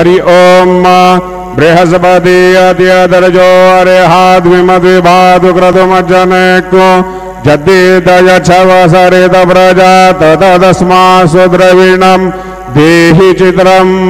हरि ओम बृहस्पति अद्यदर्जो अरेहाद्विमद्विभादु क्रतुमज्जनेको जद्दीदय छवसरित प्रजा ततदस्मासु द्रविणम् देहि चित्रम्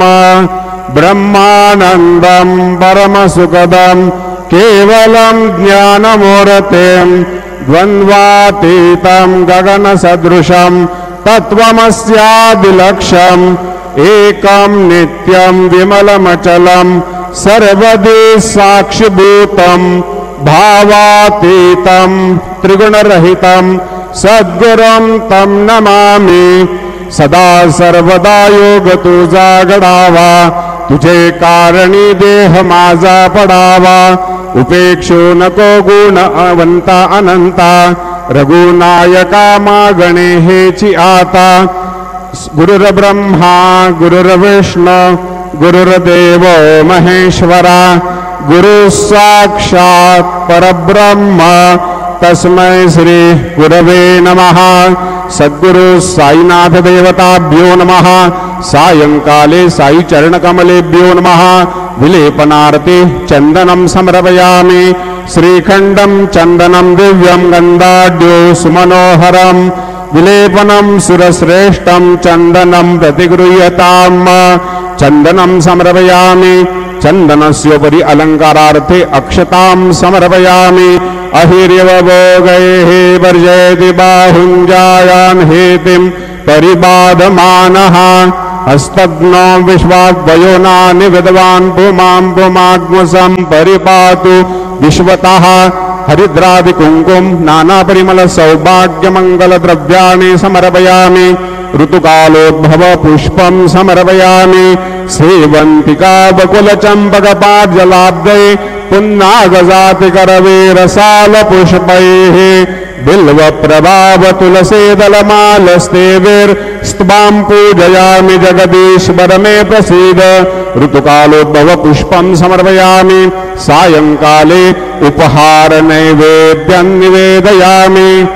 ब्रह्मानन्दम् परमसुखदम् केवलम् ज्ञानमूर्तिम् द्वन्द्वातीतम् गगनसदृशम् तत्त्वमस्यादिलक्ष्यम् एकं नित्यं विमलमचलं सर्वदि साक्षिभूतं भावातीतं त्रिगुणरहितं सद्गुरुं तं नमामि। सदा सर्वदा योग तुझा घडावा, तुझे कारणी देह माझा पडावा। उपेक्षू नको गुणवंता अनंता, रघुनायका मागणे हेची आता। गुरुर्ब्रह्मा गुरुर्विष्णु गुरुर्देव महेश्वरा, गुरु साक्षात् परब्रह्म तस्मै श्री गुरवे नमः। सद्गुरु साईनाथ देवताभ्यो नमः। सायंकाले साई चरणकमलेभ्यो नमः। विलेपनार्थे चंदनं समर्पयामि। श्रीखंडं चंदनं दिव्यं गंधाढ्यो सुमनोहरम् विलेपनं सुरश्रेष्ठं चंदनं प्रतिगृह्यताम्। चंदनं समर्पयामि। चंदनस्योपरि अलंकारार्थे अक्षतां समर्पयामि। अहिर्यवभोगैः वर्जयति बाहुञ्जायान् हेतिं परिबाधमानः। हस्तघ्नो विश्वाद्वयोनानि विद्वान् पुमां पुमाग्मसं परिपातु विश्वतः। हरिद्रादि कुंकुम नाना परिमल सौभाग्य मंगल द्रव्याणि समर्पयामि। ऋतुकालोद्भव पुष्पं समर्पयामि। सेवंतिका बकुल चंपक पाद्यलाब्धे पुन्नागजाति करवीरसाल पुष्पैः बिल्व प्रभाव तुलसी दलमालस्तेभिर्स्त्वां पूजयामि। जगदीश्वर मे प्रसीद। ऋतुकालोद्भव पुष्पं समर्पयामि। सायंकाले उपहार नैवेद्यं निवेदयामि।